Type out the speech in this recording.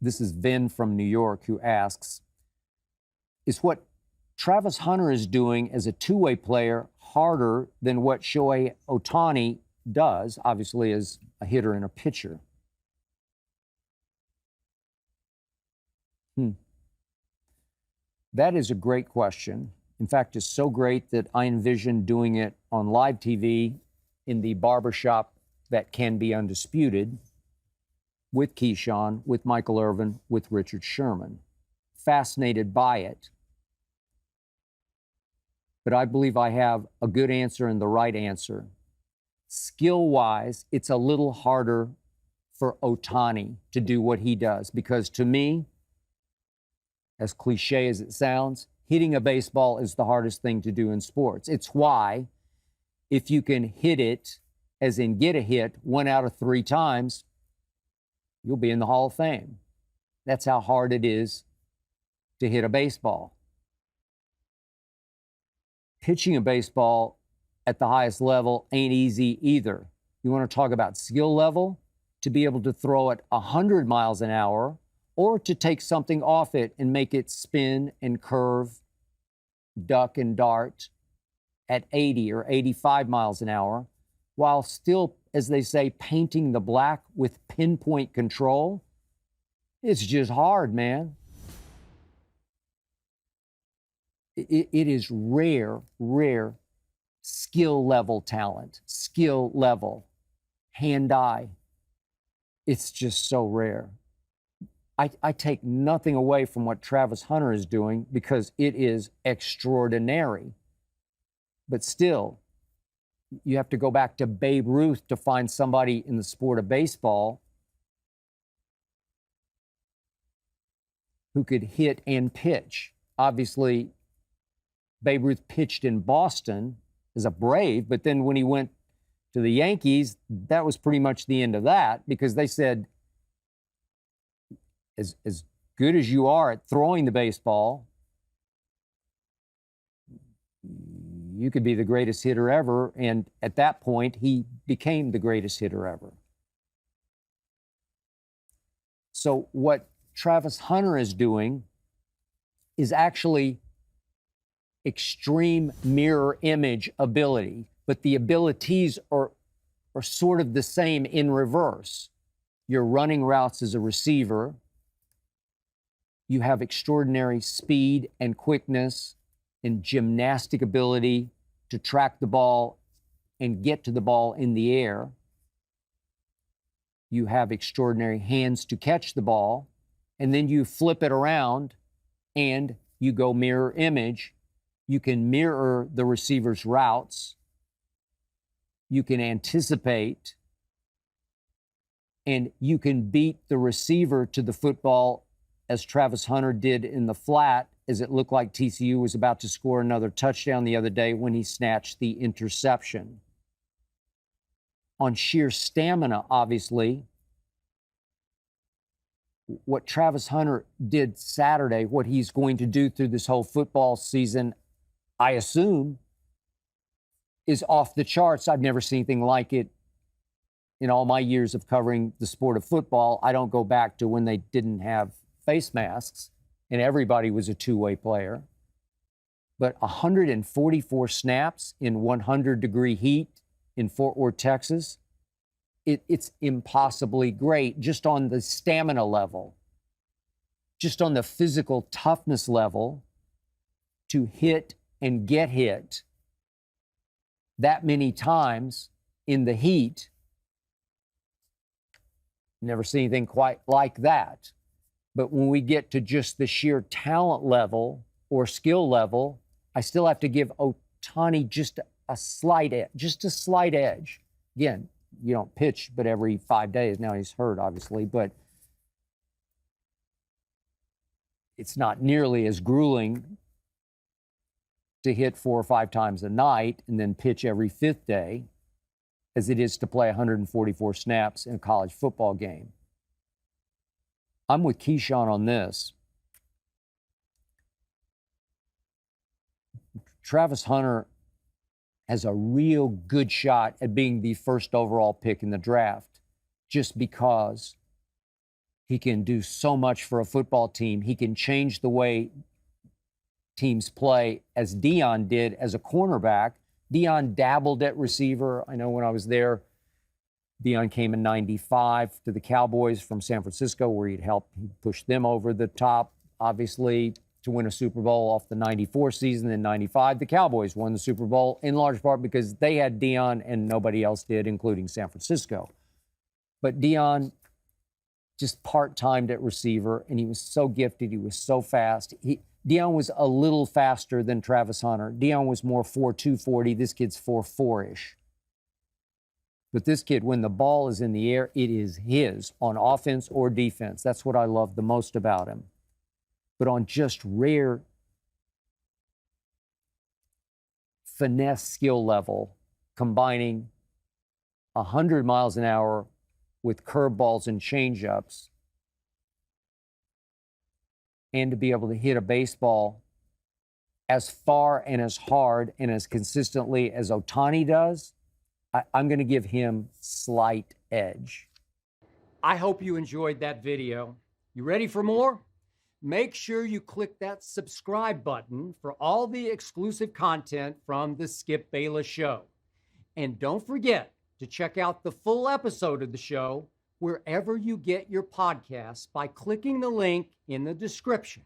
This is Vin from New York who asks, is what Travis Hunter is doing as a two-way player harder than what Shohei Ohtani does, obviously as a hitter and a pitcher? That is a great question. In fact, it's so great that I envision doing it on live TV in the barbershop that can be Undisputed with Keyshawn, with Michael Irvin, with Richard Sherman. Fascinated by it. But I believe I have a good answer and the right answer. Skill-wise, it's a little harder for Ohtani to do what he does because to me, as cliche as it sounds, hitting a baseball is the hardest thing to do in sports. It's why if you can hit it, as in get a hit, 1 out of 3 times, you'll be in the Hall of Fame. That's how hard it is to hit a baseball. Pitching a baseball at the highest level ain't easy either. You want to talk about skill level? To be able to throw it 100 miles an hour or to take something off it and make it spin and curve, duck and dart at 80 or 85 miles an hour while still, as they say, painting the black with pinpoint control. It's just hard, man. It is rare skill level talent, skill level, hand-eye. It's just so rare. I take nothing away from what Travis Hunter is doing because it is extraordinary. But still, you have to go back to Babe Ruth to find somebody in the sport of baseball who could hit and pitch. Obviously, Babe Ruth pitched in Boston as a Brave, but then when he went to the Yankees, that was pretty much the end of that because they said, as good as you are at throwing the baseball, you could be the greatest hitter ever. And at that point, he became the greatest hitter ever. So what Travis Hunter is doing is actually extreme mirror image ability, but the abilities are sort of the same in reverse. You're running routes as a receiver. You have extraordinary speed and quickness and gymnastic ability to track the ball and get to the ball in the air. You have extraordinary hands to catch the ball, and then you flip it around and you go mirror image. You can mirror the receiver's routes. You can anticipate, and you can beat the receiver to the football as Travis Hunter did in the flat, as it looked like TCU was about to score another touchdown the other day when he snatched the interception. On sheer stamina, obviously, what Travis Hunter did Saturday, what he's going to do through this whole football season, I assume, is off the charts. I've never seen anything like it in all my years of covering the sport of football. I don't go back to when they didn't have face masks and everybody was a two-way player. But 144 snaps in 100-degree heat in Fort Worth, Texas, it's impossibly great just on the stamina level, just on the physical toughness level to hit and get hit that many times in the heat. Never seen anything quite like that. But when we get to just the sheer talent level or skill level, I still have to give Ohtani just a slight edge. Again, you don't pitch but every 5 days. Now he's hurt, obviously, but it's not nearly as grueling to hit 4 or 5 times a night and then pitch every 5th day as it is to play 144 snaps in a college football game. I'm with Keyshawn on this. Travis Hunter has a real good shot at being the first overall pick in the draft just because He can do so much for a football team. He can change the way teams play, as Deion did as a cornerback. Deion dabbled at receiver. I know when I was there, Deion came in 95 to the Cowboys from San Francisco, where he pushed them over the top, obviously, to win a Super Bowl off the 94 season. In 95, the Cowboys won the Super Bowl in large part because they had Deion and nobody else did, including San Francisco. But Deion just part-timed at receiver, and he was so gifted. He was so fast. Deion was a little faster than Travis Hunter. Deion was more 4.2 40. This kid's 4.4-ish. But this kid, when the ball is in the air, it is his on offense or defense. That's what I love the most about him. But on just rare finesse skill level, combining 100 miles an hour with curveballs and changeups, and to be able to hit a baseball as far and as hard and as consistently as Ohtani does, I'm going to give him slight edge. I hope you enjoyed that video. You ready for more? Make sure you click that subscribe button for all the exclusive content from the Skip Bayless Show. And don't forget to check out the full episode of the show wherever you get your podcasts by clicking the link in the description.